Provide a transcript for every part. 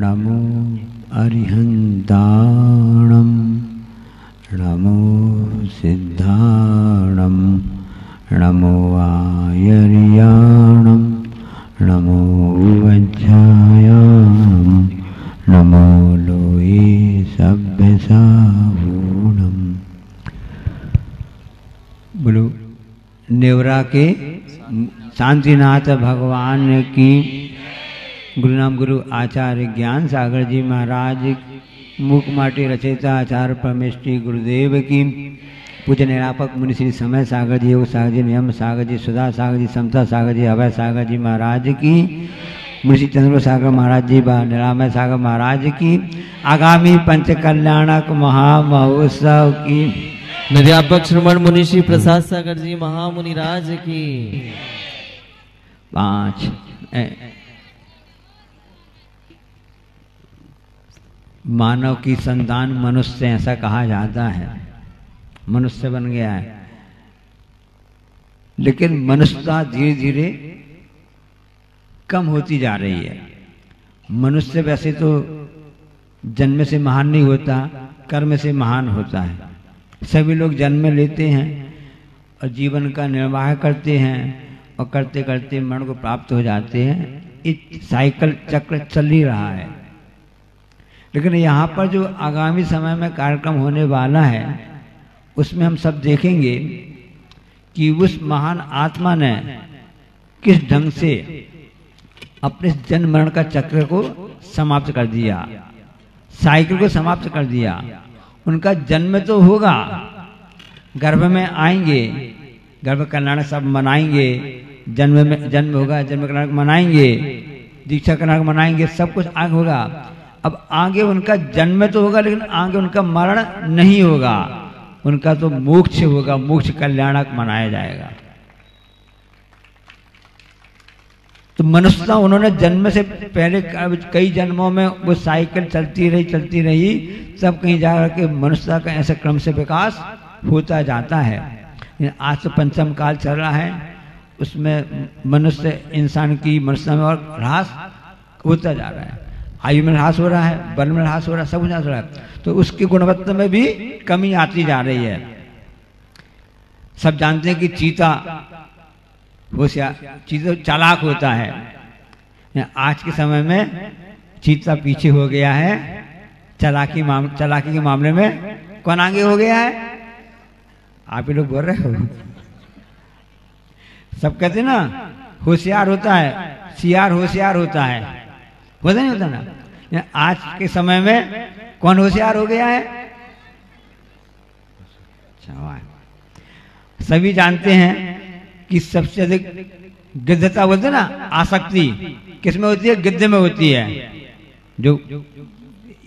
नमो अरिहन्ताणं नमो सिद्धाणं नमो आयर्याणं नमो वज्रायाणं नमो लोये सभ्यसावूणम्। बोलो नेवरा के शांतिनाथ भगवान की, गुरु नाम गुरु आचार्य ज्ञान सागर जी महाराज, मूक माटी रचयिता आचार्य परमेश्वरी गुरुदेव की, पूज्य निरापक मुनि श्री समय सागर जी, योग सागर जी, नियम सागर जी, सुधा सागर जी, समता सागर जी, अभय सागर जी महाराज की, मुनि श्री चंद्र सागर महाराज जी, निरामय सागर महाराज की, आगामी पंच कल्याणक महामहोत्सव की, निध्यापक श्रमण मुनि श्री प्रसाद सागर जी महामुनि राज की। 5 मानव की संतान मनुष्य, ऐसा कहा जाता है, मनुष्य बन गया है। लेकिन मनुष्यता धीरे धीरे कम होती जा रही है। मनुष्य वैसे तो जन्म से महान नहीं होता, कर्म से महान होता है। सभी लोग जन्म लेते हैं और जीवन का निर्वाह करते हैं और करते करते मरण को प्राप्त हो जाते हैं। इस साइकिल चक्र चल ही रहा है। लेकिन यहाँ पर जो आगामी समय में कार्यक्रम होने वाला है, उसमें हम सब देखेंगे कि उस महान आत्मा ने किस ढंग से अपने जन्म मरण का चक्र को समाप्त कर दिया, साइकिल को समाप्त कर दिया। उनका जन्म तो होगा, गर्भ में आएंगे, गर्भ कल्याण सब मनाएंगे, जन्म होगा, जन्म कल्याण मनाएंगे, दीक्षा कल्याण मनाएंगे, सब कुछ आगे होगा। अब आगे उनका जन्म तो होगा, लेकिन आगे उनका मरण नहीं होगा, उनका तो मोक्ष होगा, मोक्ष कल्याणक मनाया जाएगा। तो मनुष्यता उन्होंने जन्म से पहले कई जन्मों में वो साइकिल चलती रही, सब कहीं जाकर के मनुष्यता का ऐसे क्रम से विकास होता जाता है। आज तो पंचम काल चल रहा है, उसमें मनुष्य इंसान की मनुष्यता में और ह्रास होता जा रहा है। आयु में ह्रास हो रहा है, बल में ह्रास हो रहा है, सब कुछ ह्रास हो रहा है। तो उसकी गुणवत्ता में भी कमी आती जा रही है। सब जानते हैं कि चीता होशियार, चीता चालाक होता है। आज के समय में चीता पीछे हो गया है, चालाकी के मामले में कौन आगे हो गया है? आप ही लोग बोल रहे हो। सब कहते ना होशियार होता है, सियार होशियार होता है, होता नहीं होता ना? आज के समय में कौन होशियार हो गया है? सभी जानते हैं कि सबसे अधिक गिद्धता बोलते हैं ना, आसक्ति किसमें होती है? गिद्ध में होती है। जो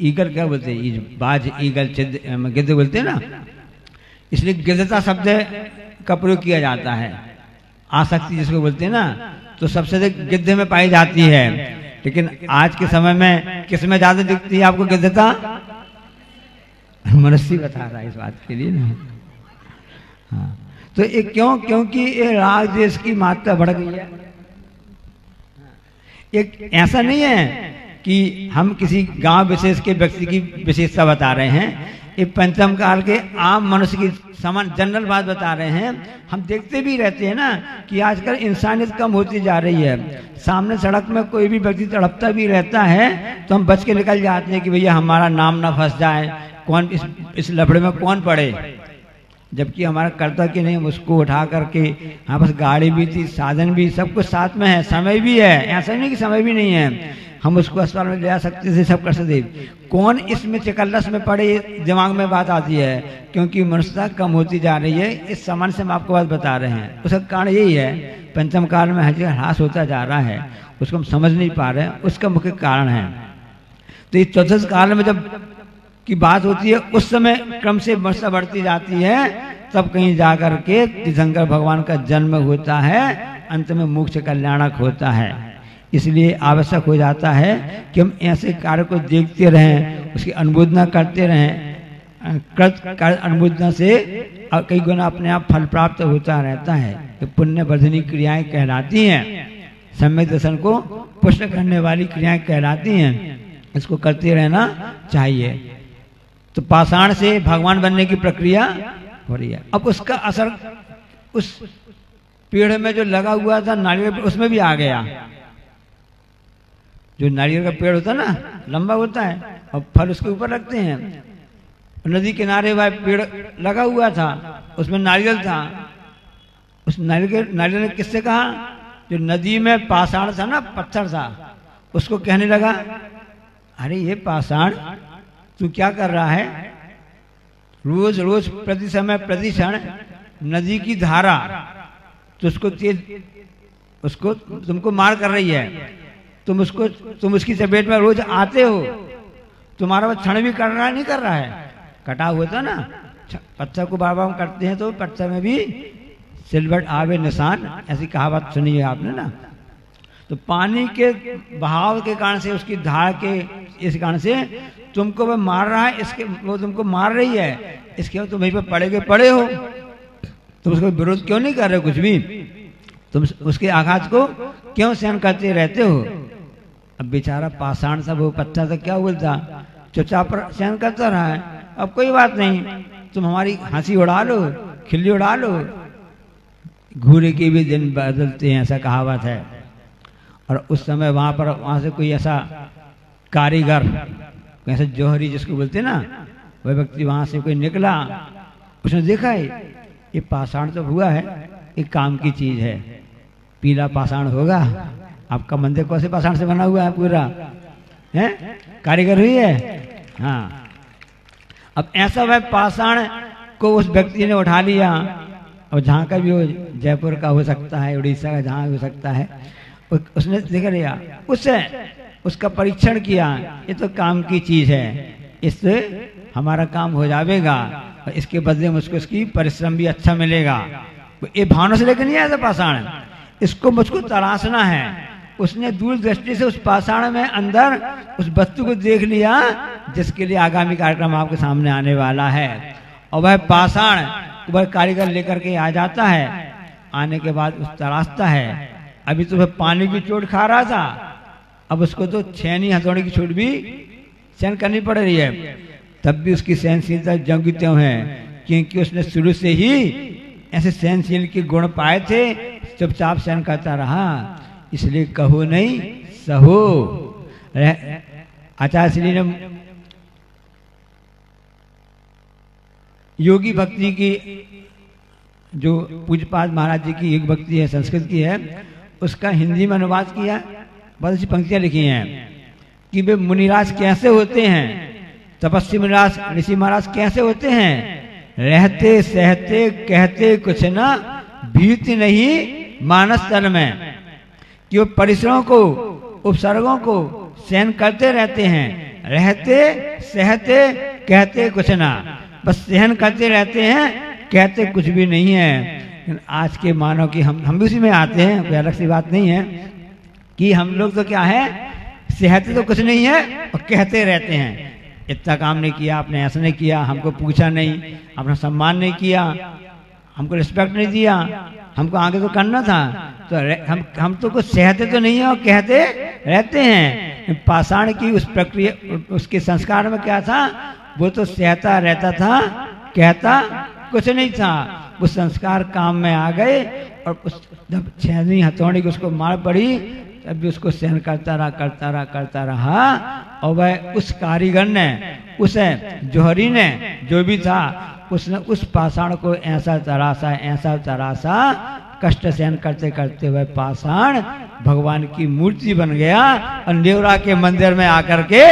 ईगल क्या बोलते हैं, बाज ईगल गिद्ध बोलते हैं ना, इसलिए गिद्धता शब्द का प्रयोग किया जाता है। आसक्ति जिसको बोलते हैं ना, तो सबसे अधिक गिद्ध में पाई जाती है। लेकिन आज के समय में किसमें ज्यादा दिखती है आपको गिद्धता? मनुष्य बता रहा है इस बात के लिए ना। हाँ, तो ये क्योंकि ये राग द्वेष की मात्रा बढ़ गई है। एक ऐसा नहीं है कि हम किसी गांव विशेष के व्यक्ति की विशेषता बता रहे हैं, ये पंचम काल के आम मनुष्य की समान जनरल बात बता रहे हैं। हम देखते भी रहते हैं ना कि आजकल इंसानियत कम होती जा रही है। सामने सड़क में कोई भी व्यक्ति तड़पता भी रहता है तो हम बच के निकल जाते हैं कि भैया हमारा नाम ना फंस जाए, कौन इस लफड़े में कौन पड़े। जबकि हमारा कर्तव्य नहीं, हम उसको उठा करके, हमारे पास गाड़ी भी थी, साधन भी, सब कुछ साथ में है, समय भी है, ऐसा नहीं कि समय भी नहीं है, हम उसको अस्पताल में ले जा सकते थे, सब कर सकते। कौन इसमें चकल्लस में पड़े, दिमाग में बात आती है, क्योंकि मनुष्यता कम होती जा रही है। इस समान से हम आपको बात बता रहे हैं। उसका कारण यही है, पंचम काल में हर जगह ह्रास होता जा रहा है, उसको हम समझ नहीं पा रहे हैं, उसका मुख्य कारण है। तो इस चतुर्थ काल में जब की बात होती है, उस समय क्रम से मनुष्यता बढ़ती जाती है, तब कहीं जाकर के तीर्थंकर भगवान का जन्म होता है, अंत में मोक्ष कल्याणक होता है। इसलिए आवश्यक हो जाता है कि हम ऐसे कार्य को देखते रहें, उसकी अनुमोदना करते रहें। कार्य अनुमोदना से कई गुना अपने आप फल प्राप्त होता रहता है। तो पुण्य वर्धनी क्रियाएं कहलाती हैं, सम्यक दर्शन को पुष्ट करने वाली क्रियाएं कहलाती हैं। इसको करते रहना चाहिए। तो पाषाण से भगवान बनने की प्रक्रिया हो रही है। अब उसका असर उस पेड़ में जो लगा हुआ था नारियल उसमें भी आ गया। जो नारियल का पेड़ होता है ना, लंबा होता है और फल उसके ऊपर रखते हैं। नदी किनारे वह पेड़ लगा हुआ था, उसमें नारियल था। उस नारियल ने किससे कहा? जो नदी में पाषाण था ना, पत्थर था, उसको कहने लगा, अरे ये पाषाण तू क्या कर रहा है? रोज रोज प्रति समय प्रति क्षण नदी की धारा तो उसको तुमको मार कर रही है। तुम उसकी चपेट में रोज आते हो, तुम्हारा वो क्षण भी कर रहा है नहीं कर रहा है? कटा हुआ था ना, पत्थर को बार बार करते हैं तो पत्थर में भी सिलवट आवे निशान, ऐसी कहावत सुनी है आपने ना। तो पानी के बहाव के कारण से, उसकी धार के इस कारण से तुमको वो मार रहा है, इसके वो तुमको मार रही है, इसके तुम वहीं पर पड़े हो। तुम उसको विरोध क्यों नहीं कर रहे हो? कुछ भी तुम उसके आघात को क्यों सहन करते रहते हो? अब बेचारा पाषाण था, वो पत्थर था, क्या बोलता, चुपचाप पर सहन करता रहा है। अब कोई बात नहीं, तुम हमारी हंसी उड़ा लो, खिल्ली उड़ा लो, घूरे के भी दिन बदलते हैं, ऐसा कहावत है। और उस समय वहां से कोई ऐसा कारीगर, ऐसा जौहरी जिसको बोलते हैं ना, वह व्यक्ति वहां से कोई निकला, उसने देखा है ये पाषाण तो हुआ है, एक काम की चीज है, पीला पाषाण होगा। आपका मंदिर कौन से पाषाण से बना हुआ है? पूरा है, कारीगर हुई है। हाँ, अब ऐसा वह पाषाण को उस व्यक्ति ने उठा लिया, और जहाँ का भी हो, जयपुर का हो सकता है, उड़ीसा का, जहाँ हो सकता है, उसने देख लिया, उसका परीक्षण किया, ये तो काम की चीज है, इससे हमारा काम हो जाएगा और इसके बदले मुझको इसकी परिश्रम भी अच्छा मिलेगा। ये भावना से लेकर नहीं आया था पाषाण, इसको मुझको तलाशना है। उसने दूर दृष्टि से उस पाषाण में अंदर उस वस्तु को देख लिया जिसके लिए आगामी कार्यक्रम आपके सामने आने वाला है। और वह पाषाण वह कारीगर लेकर के आ जाता है। आने के बाद उस तराशता है। अभी तो वह पानी की चोट खा रहा था, अब उसको तो छेनी हथौड़ी की चोट भी सहन करनी पड़ रही है। तब भी उसकी सहनशीलता ज्यों की त्यों है, क्योंकि उसने शुरू से ही ऐसे सहनशील के गुण पाए थे, चुपचाप सहन करता रहा। इसलिए कहो नहीं सहो। आचार्य श्री ने योगी भक्ति की, जो पूज्यपाद महाराज जी की एक भक्ति है, संस्कृत की है, उसका हिंदी में अनुवाद किया। बहुत अच्छी पंक्तियां लिखी हैं कि वे मुनिराज कैसे होते हैं, तपस्वी मुनिराज ऋषि महाराज कैसे होते हैं, रहते सहते कहते कुछ ना, भीति नहीं मानस तन में, कि वो परिश्रमों को, उपसर्गों को सहन करते रहते हैं। रहते सहते कहते कुछ ना, बस सहन करते रहते हैं, कहते कुछ भी नहीं है। आज के मानव की हम भी उसी में आते हैं, कोई अलग सी बात नहीं है कि हम लोग तो क्या है, सहते तो कुछ नहीं है और कहते रहते हैं, इतना काम नहीं किया आपने, ऐसा नहीं किया, हमको पूछा नहीं, अपना सम्मान नहीं किया, हमको रिस्पेक्ट नहीं दिया, हमको आगे तो करना था। तो हम तो कुछ सहते तो नहीं है और कहते रहते हैं। पाषाण की उस प्रक्रिया, उसके संस्कार में क्या था, वो तो सहता रहता था, कहता कुछ नहीं था। वो संस्कार काम में आ गए और उस जब छेनी हथौड़ी को उसको मार पड़ी, तब भी उसको सहन करता रहा। और वह उस कारीगर ने, उस जौहरी ने, जो भी था, उसने उस पाषाण को ऐसा तरासा, कष्ट सहन करते करते वह पाषाण भगवान की मूर्ति बन गया और नेवरा के मंदिर में आकर के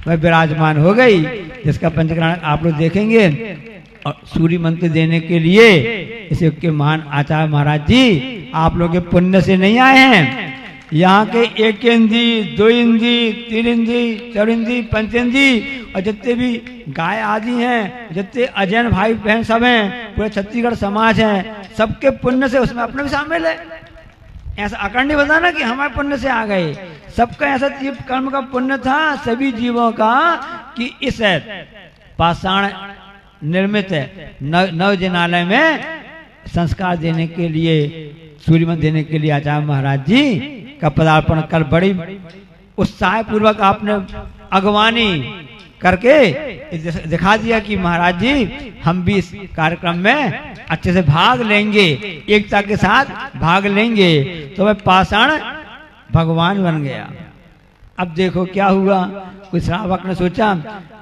वह विराजमान हो गई, जिसका पंचकरण आप लोग देखेंगे। और सूर्य मंत्र देने के लिए इस युग के महान आचार्य महाराज जी आप लोग के पुण्य से नहीं आए हैं। यहाँ के एक इंद्री, दो इंद्री, तीन इंद्री, चार इंद्री, पंच इंद्री और जितने भी गाय आदि हैं, जितने अजैन भाई बहन सब हैं, पूरे छत्तीसगढ़ समाज है, सबके पुण्य से उसमें अपने भी शामिल है। ऐसा अकड़ नहीं बता ना कि हमारे पुण्य से आ गए, सबका ऐसा कर्म का पुण्य था सभी जीवों का कि इस पाषाण निर्मित नव जिनालय में संस्कार देने के लिए, सूर्य मंत्र देने के लिए आचार्य महाराज जी का पदार्पण कर बड़ी उत्साह पूर्वक आपने अगवानी करके दिखा दिया कि महाराज जी हम भी इस कार्यक्रम में अच्छे से भाग लेंगे, एकता के साथ भाग लेंगे। तो वह पाषाण भगवान बन गया। अब देखो क्या हुआ, कोई श्रावक ने सोचा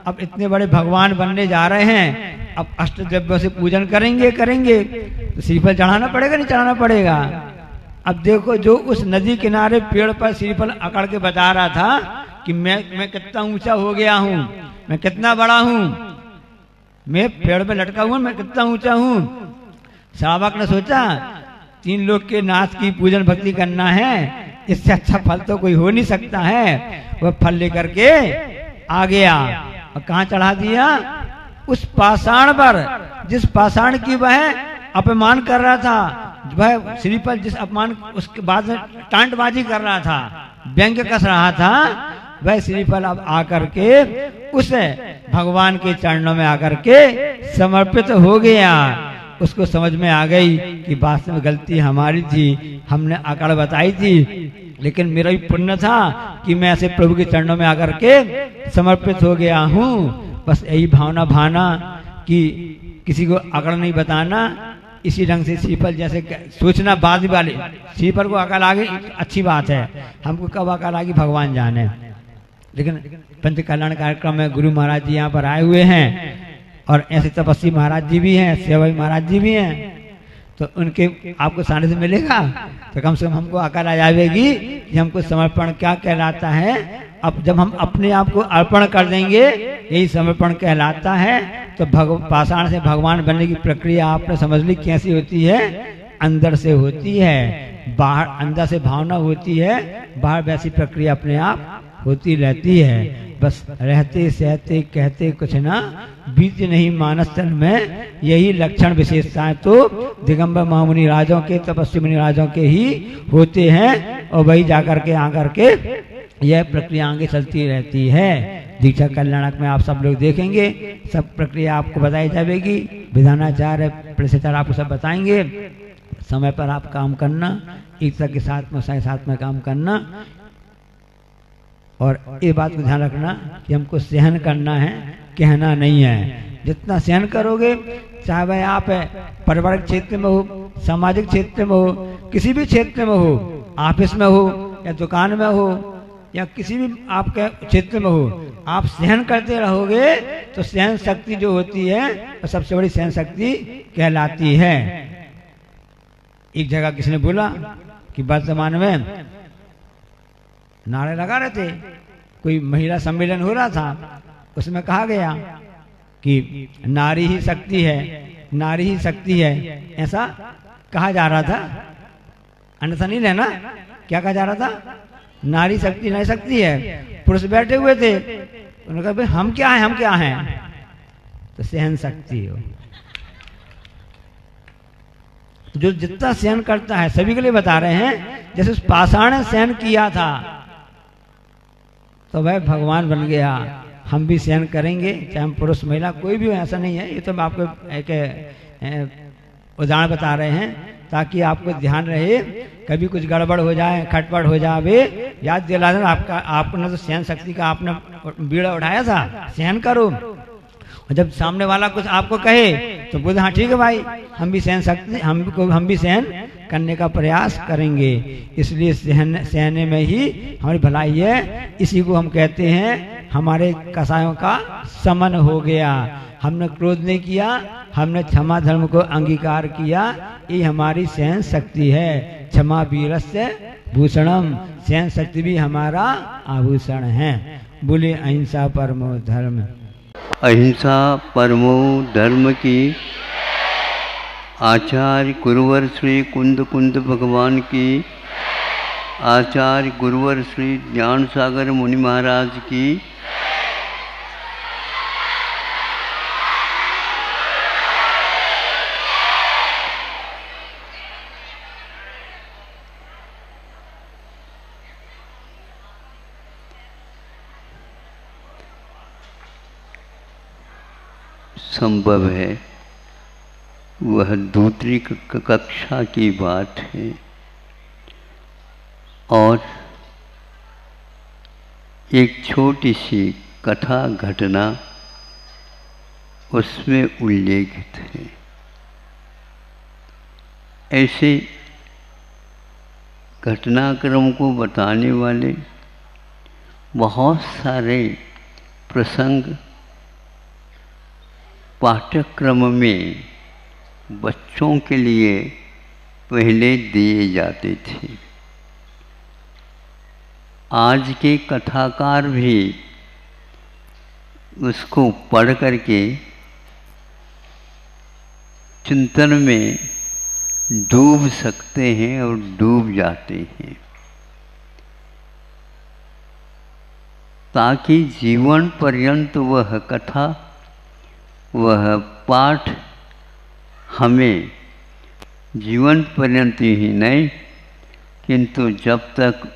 अब इतने बड़े भगवान बनने जा रहे हैं, अब अष्टद्रव्यों से पूजन करेंगे तो श्रीफल चढ़ाना पड़ेगा नहीं चढ़ाना पड़ेगा। अब देखो जो उस नदी किनारे पेड़ पर श्रीफल अकड़ के बता रहा था कि मैं कितना ऊंचा हो गया हूँ, मैं कितना बड़ा हूँ, मैं पेड़ पे लटका हुआ, मैं कितना ऊंचा हूँ। श्रावक ने सोचा 3 लोग के नाथ की पूजन भक्ति करना है, इससे अच्छा फल तो कोई हो नहीं सकता है। वह फल लेकर के आ गया और कहाँ चढ़ा दिया, उस पाषाण पर, जिस पाषाण की वह अपमान कर रहा था, वह श्रीफल जिस अपमान उसके बाद टांटबाजी कर रहा था, व्यंग्य कस रहा था, वह श्रीफल अब आकर के उस भगवान के चरणों में आकर के समर्पित हो गया। उसको समझ में आ गई कि वास्तव में गलती हमारी थी, हमने अकड़ बताई थी, लेकिन मेरा भी पुण्य था कि मैं ऐसे प्रभु के चरणों में आकर के समर्पित हो गया हूँ। बस यही भावना भाना कि किसी को अकड़ नहीं बताना। इसी ढंग से श्रीफल जैसे सोचना बाद वाले, श्रीफल को अकल आ गई अच्छी बात है, हमको कब अकल आ गई भगवान जाने। लेकिन पंच कल्याण कार्यक्रम में गुरु महाराज जी यहाँ पर आए हुए हैं और ऐसे तपस्वी महाराज जी भी हैं, सेवाई महाराज जी भी हैं, तो उनके आपको सानिध्य मिलेगा तो कम से कम हमको अकल आ जाएगी कि हमको समर्पण क्या कहलाता है। अब जब हम अपने आप को अर्पण कर देंगे यही समर्पण कहलाता है। तो पाषाण से भगवान बनने की प्रक्रिया आपने समझ ली कैसी होती है, अंदर से होती है, बाहर अंदर से भावना होती है, बाहर वैसी प्रक्रिया अपने आप होती रहती है। बस रहते सहते कहते कुछ ना बीत नहीं मानस तन में, यही लक्षण विशेषताएं तो दिगंबर महामुनि राजों के, तपस्वी मुनि राजों के ही होते हैं और वही जाकर के आकर के यह प्रक्रिया आगे चलती रहती है। दीक्षा कल्याणक में आप सब लोग देखेंगे, सब प्रक्रिया आपको बताई जाएगी, विधानाचार्य प्रेषाचार्य आपको सब बताएंगे। समय पर आप काम करना, एकता के साथ में काम करना, और ये बात को ध्यान रखना कि हमको सहन करना है, कहना नहीं है। जितना सहन करोगे, चाहे वह आप पारिवारिक क्षेत्र में हो, सामाजिक क्षेत्र में हो, किसी भी क्षेत्र में हो, ऑफिस में हो या दुकान में हो या किसी भी आपके क्षेत्र में हो, आप सहन करते रहोगे तो सहन शक्ति जो होती है वो सबसे बड़ी सहन शक्ति कहलाती है। एक जगह किसी ने बोला कि वर्तमान में नारे लगा रहे थे, कोई महिला सम्मेलन हो रहा था, उसमें कहा गया कि नारी ही शक्ति है, नारी ही शक्ति है, ऐसा कहा जा रहा था। अन्यथा नहीं लेना, क्या कहा जा रहा था, नारी शक्ति नहीं शक्ति है। पुरुष बैठे हुए थे, उन्होंने कहा भाई हम क्या हैं, हम क्या हैं, तो सहन शक्ति हो। जो जितना सहन करता है, सभी के लिए बता रहे हैं, जैसे उस पाषाण ने सहन किया था तो वह भगवान बन गया। हम भी सहन करेंगे, चाहे हम पुरुष महिला कोई भी हो, ऐसा नहीं है। ये तो मैं आपको एक उदाहरण बता रहे हैं ताकि आपको ध्यान रहे, कभी कुछ गड़बड़ हो जाए, खटपट हो जाए, याद दिला देना आपका, आपने तो सहन शक्ति का आपने बीड़ा उठाया था, सहन करो। और जब सामने वाला कुछ आपको कहे तो बोले हाँ ठीक है भाई, हम भी सहन शक्ति, हम भी सहन करने का प्रयास करेंगे। इसलिए सहने में ही हमारी भलाई है। इसी को हम कहते हैं हमारे कसायों का समन हो गया। हमने क्रोध नहीं किया, हमने क्षमा धर्म को अंगीकार किया, ये हमारी सहन शक्ति है। क्षमा वीरस्य भूषणम, सहन शक्ति भी हमारा आभूषण है। बोले अहिंसा परमो धर्म। अहिंसा परमो धर्म की आचार्य गुरुवर श्री कुंद कुंद भगवान की, आचार्य गुरुवर श्री ज्ञान सागर मुनि महाराज की, संभव है वह दूसरी कक्षा की बात है। और एक छोटी सी कथा घटना उसमें उल्लेखित है। ऐसे घटनाक्रम को बताने वाले बहुत सारे प्रसंग पाठ्यक्रम में बच्चों के लिए पहले दिए जाते थे। आज के कथाकार भी उसको पढ़ करके चिंतन में डूब सकते हैं और डूब जाते हैं, ताकि जीवन पर्यंत वह कथा, वह पाठ हमें जीवन पर्यंत ही नहीं किंतु जब तक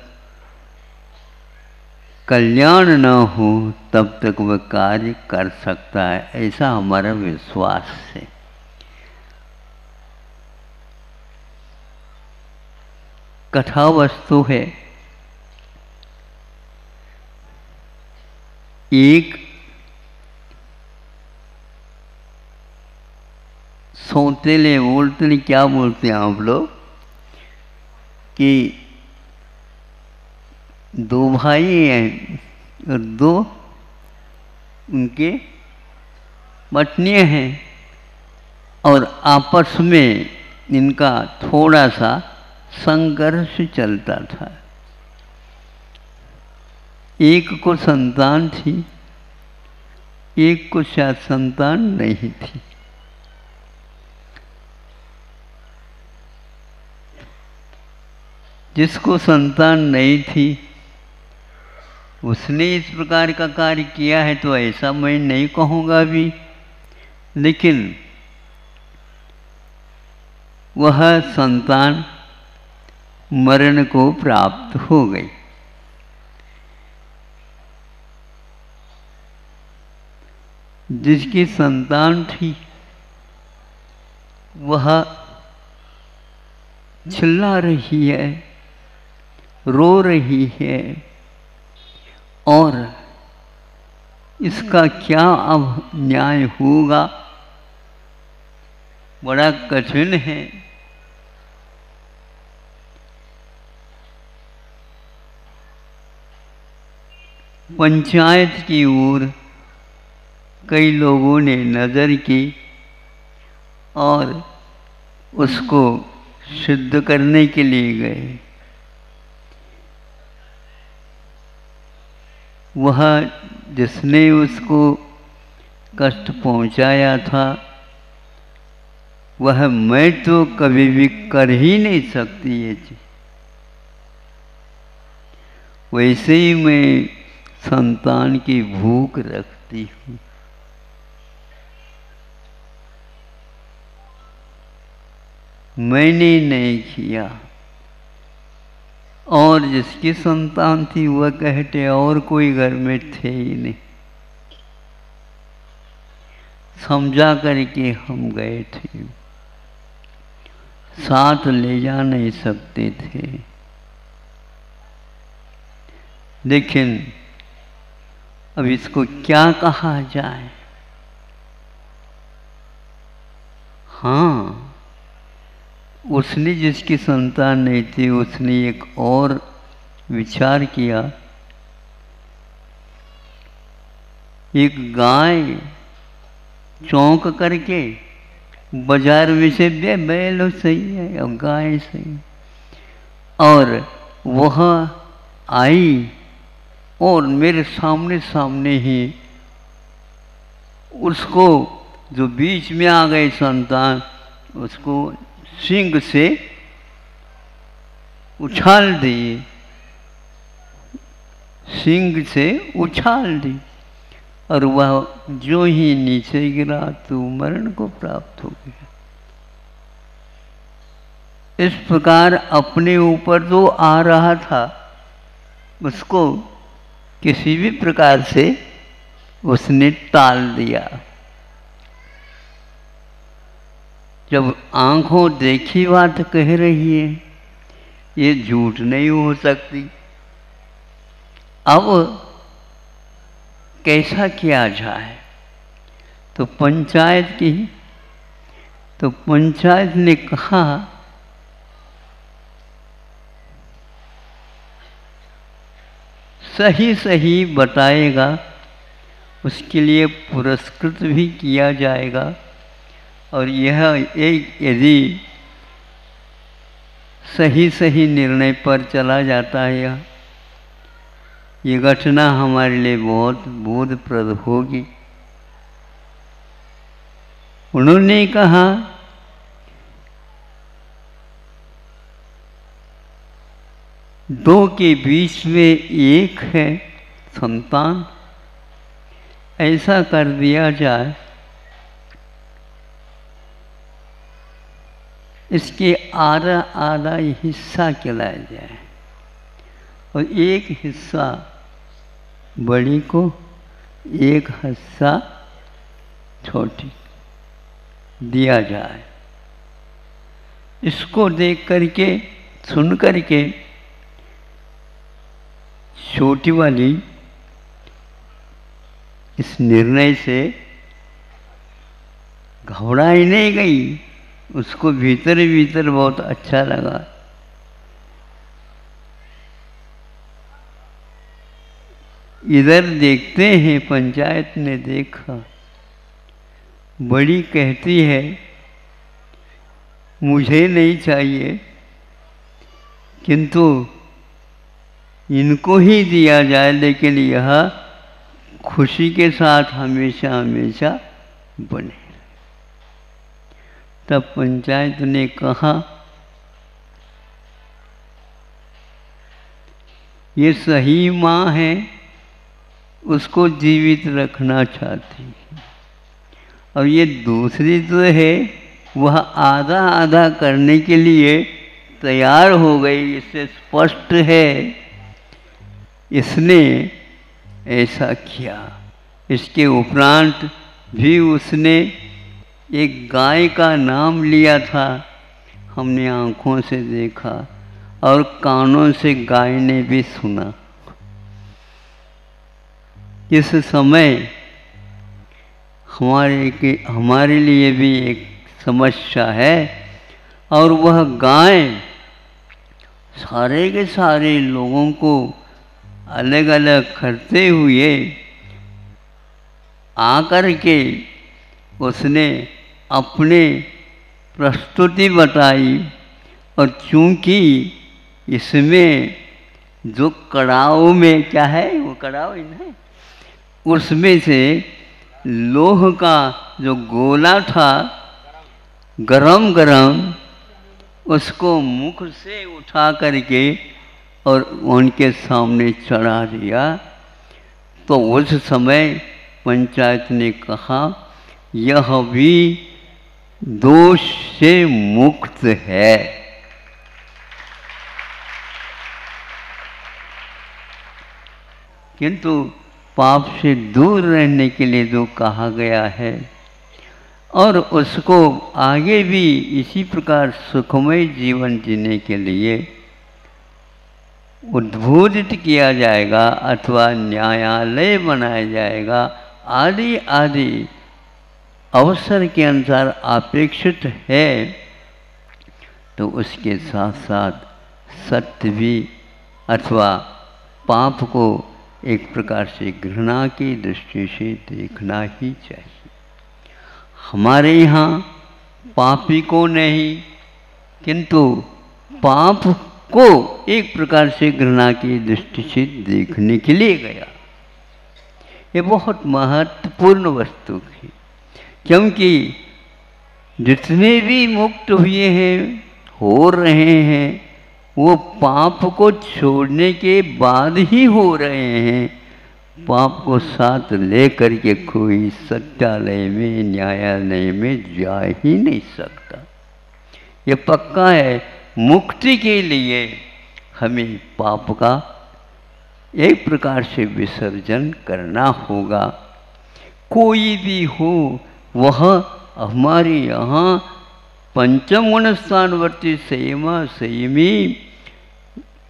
कल्याण न हो तब तक वह कार्य कर सकता है, ऐसा हमारा विश्वास है। कथा वस्तु है एक सौतेले बोलते नहीं, क्या बोलते हैं आप लोग, कि दो भाई हैं और दो उनके पत्नियां हैं और आपस में इनका थोड़ा सा संघर्ष चलता था। एक को संतान थी, एक को शायद संतान नहीं थी। जिसको संतान नहीं थी उसने इस प्रकार का कार्य किया है तो ऐसा मैं नहीं कहूँगा भी, लेकिन वह संतान मरण को प्राप्त हो गई। जिसकी संतान थी वह चिल्ला रही है, रो रही है और इसका क्या अब न्याय होगा, बड़ा कठिन है। पंचायत की ओर कई लोगों ने नज़र की और उसको सिद्ध करने के लिए गए। वह जिसने उसको कष्ट पहुंचाया था वह मैं तो कभी भी कर ही नहीं सकती ये चीज, वैसे ही मैं संतान की भूख रखती हूँ। मैंने नहीं किया और जिसकी संतान थी वह कहते और कोई घर में थे ही नहीं, समझा करके हम गए थे, साथ ले जा नहीं सकते थे। लेकिन अब इसको क्या कहा जाए। हाँ, उसने जिसकी संतान नहीं थी उसने एक और विचार किया। एक गाय चौंक करके बाजार में से बैल सही है और गाय सही, और वह आई और मेरे सामने सामने ही उसको जो बीच में आ गई संतान उसको सिंग से उछाल दी, सिंग से उछाल दी और वह जो ही नीचे गिरा तो मरण को प्राप्त हो गया। इस प्रकार अपने ऊपर जो आ रहा था उसको किसी भी प्रकार से उसने टाल दिया। जब आंखों देखी बात कह रही है ये झूठ नहीं हो सकती। अब कैसा किया जाए। तो पंचायत की, तो पंचायत ने कहा सही सही बताएगा, उसके लिए पुरस्कृत भी किया जाएगा। और यह एक यदि सही सही निर्णय पर चला जाता है, ये घटना हमारे लिए बहुत बोधप्रद होगी। उन्होंने कहा दो के बीच में एक है संतान, ऐसा कर दिया जाए, इसके आधा आधा हिस्सा खिलाया जाए और एक हिस्सा बड़ी को, एक हिस्सा छोटी दिया जाए। इसको देख करके, सुन करके छोटी वाली इस निर्णय से घबराई नहीं गई, उसको भीतर भीतर बहुत अच्छा लगा। इधर देखते हैं, पंचायत ने देखा, बड़ी कहती है मुझे नहीं चाहिए, किंतु इनको ही दिया जाए, लेकिन यह खुशी के साथ हमेशा हमेशा बने। तब पंचायत ने कहा ये सही माँ है, उसको जीवित रखना चाहती है, और ये दूसरी जो है वह आधा आधा करने के लिए तैयार हो गई। इससे स्पष्ट है इसने ऐसा किया। इसके उपरांत भी उसने एक गाय का नाम लिया था, हमने आँखों से देखा और कानों से गाय ने भी सुना। इस समय हमारे लिए भी एक समस्या है, और वह गाय सारे के सारे लोगों को अलग अलग करते हुए आकर के उसने अपने प्रस्तुति बताई। और चूंकि इसमें जो कड़ाव में क्या है, वो कड़ाव है, उसमें से लोह का जो गोला था गरम गरम, उसको मुख से उठा करके और उनके सामने चढ़ा दिया। तो उस समय पंचायत ने कहा यह भी दोष से मुक्त है। किंतु पाप से दूर रहने के लिए जो कहा गया है, और उसको आगे भी इसी प्रकार सुखमय जीवन जीने के लिए उद्बोधित किया जाएगा अथवा न्यायालय बनाया जाएगा, आदि आदि अवसर के अनुसार अपेक्षित है, तो उसके साथ साथ सत्य भी अथवा पाप को एक प्रकार से घृणा की दृष्टि से देखना ही चाहिए। हमारे यहाँ पापी को नहीं, किंतु पाप को एक प्रकार से घृणा की दृष्टि से देखने के लिए गया। ये बहुत महत्वपूर्ण वस्तु है, क्योंकि जितने भी मुक्त हुए हैं, हो रहे हैं, वो पाप को छोड़ने के बाद ही हो रहे हैं। पाप को साथ ले करके कोई सत्यालय में, न्यायालय में जा ही नहीं सकता। ये पक्का है। मुक्ति के लिए हमें पाप का एक प्रकार से विसर्जन करना होगा। कोई भी हो, वह हमारे यहाँ पंचम गुण स्थानवर्ती संयमा संयमी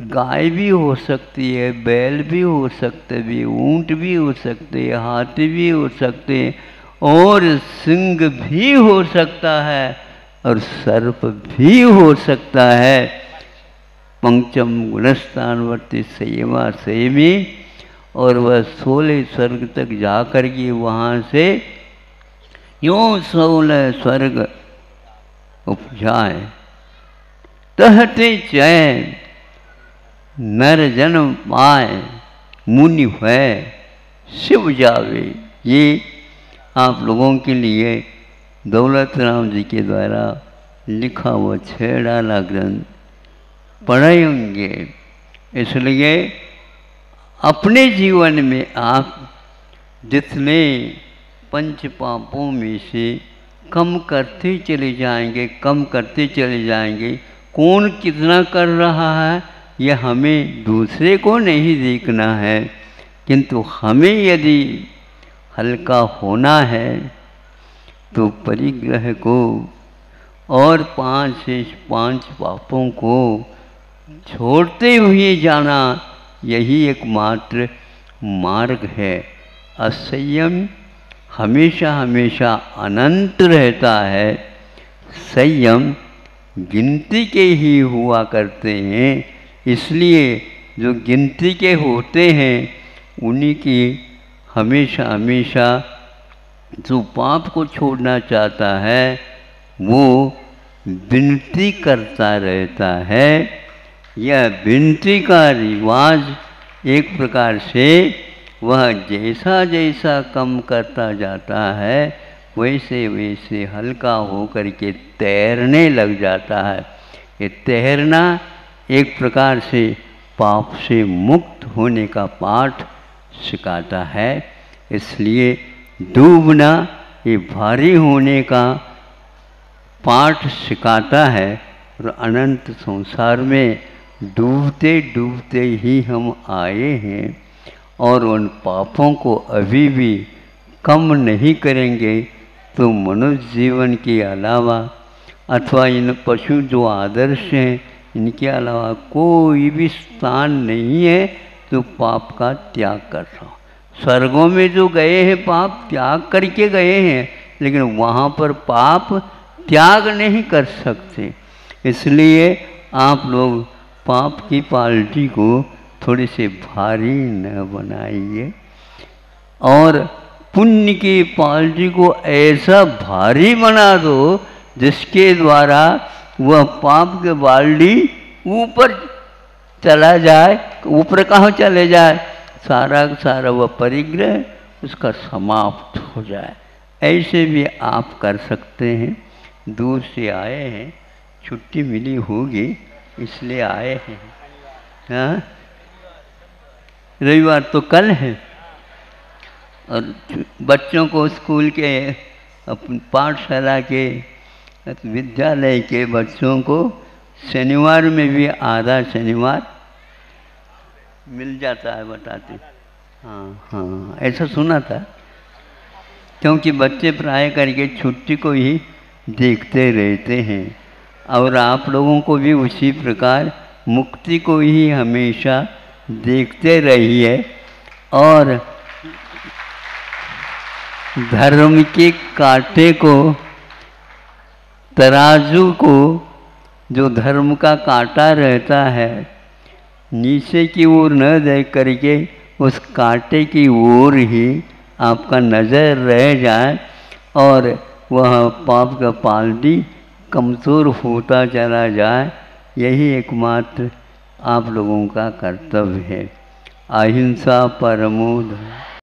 गाय भी हो सकती है, बैल भी हो सकते भी, ऊंट भी हो सकते, हाथी भी हो सकते, और सिंह भी हो सकता है, और सर्प भी हो सकता है। पंचम गुणस्थानवर्ती संयमा संयमी, और वह 16 स्वर्ग तक जाकर के वहाँ से यूँ 16 स्वर्ग उपजाए। तहते चैन नर जन्म पाए, मुनि है शिव जावे। ये आप लोगों के लिए दौलत राम जी के द्वारा लिखा हुआ 6 डाला ग्रंथ पढ़ेंगे। इसलिए अपने जीवन में आप जितने पंच पापों में से कम करते चले जाएंगे, कम करते चले जाएंगे। कौन कितना कर रहा है यह हमें दूसरे को नहीं देखना है, किंतु हमें यदि हल्का होना है तो परिग्रह को और 5 से 5 पापों को छोड़ते हुए जाना, यही एकमात्र मार्ग है। असंयम हमेशा हमेशा अनंत रहता है। संयम गिनती के ही हुआ करते हैं, इसलिए जो गिनती के होते हैं उन्हीं की हमेशा हमेशा जो पाप को छोड़ना चाहता है वो विनती करता रहता है। यह विनती का रिवाज एक प्रकार से वह जैसा जैसा कम करता जाता है वैसे वैसे हल्का होकर के तैरने लग जाता है। ये तैरना एक प्रकार से पाप से मुक्त होने का पाठ सिखाता है। इसलिए डूबना ये भारी होने का पाठ सिखाता है, और अनंत संसार में डूबते डूबते ही हम आए हैं, और उन पापों को अभी भी कम नहीं करेंगे तो मनुष्य जीवन के अलावा अथवा इन पशु जो आदर्श हैं इनके अलावा कोई भी स्थान नहीं है तो पाप का त्याग कर रहा हूँ। स्वर्गों में जो गए हैं पाप त्याग करके गए हैं, लेकिन वहाँ पर पाप त्याग नहीं कर सकते। इसलिए आप लोग पाप की पाल्टी को थोड़ी सी भारी न बनाइए, और पुण्य की पाल्टी को ऐसा भारी बना दो जिसके द्वारा वह पाप के बाल्टी ऊपर चला जाए। ऊपर कहाँ चले जाए, सारा सारा वह परिग्रह उसका समाप्त हो जाए। ऐसे भी आप कर सकते हैं। दूर से आए हैं, छुट्टी मिली होगी इसलिए आए हैं। हाँ, रविवार तो कल है, और बच्चों को स्कूल के पाठशाला के विद्यालय के बच्चों को शनिवार में भी आधा शनिवार मिल जाता है, बताते। हाँ हाँ, ऐसा सुना था, क्योंकि बच्चे प्राय करके छुट्टी को ही देखते रहते हैं, और आप लोगों को भी उसी प्रकार मुक्ति को ही हमेशा देखते रहिए। और धर्म के कांटे को, तराजू को, जो धर्म का कांटा रहता है, नीचे की ओर न देख करके उस कांटे की ओर ही आपका नज़र रह जाए, और वह पाप का पाल्टी कमज़ोर होता चला जाए, यही एकमात्र आप लोगों का कर्तव्य है। अहिंसा परमो धर्मः।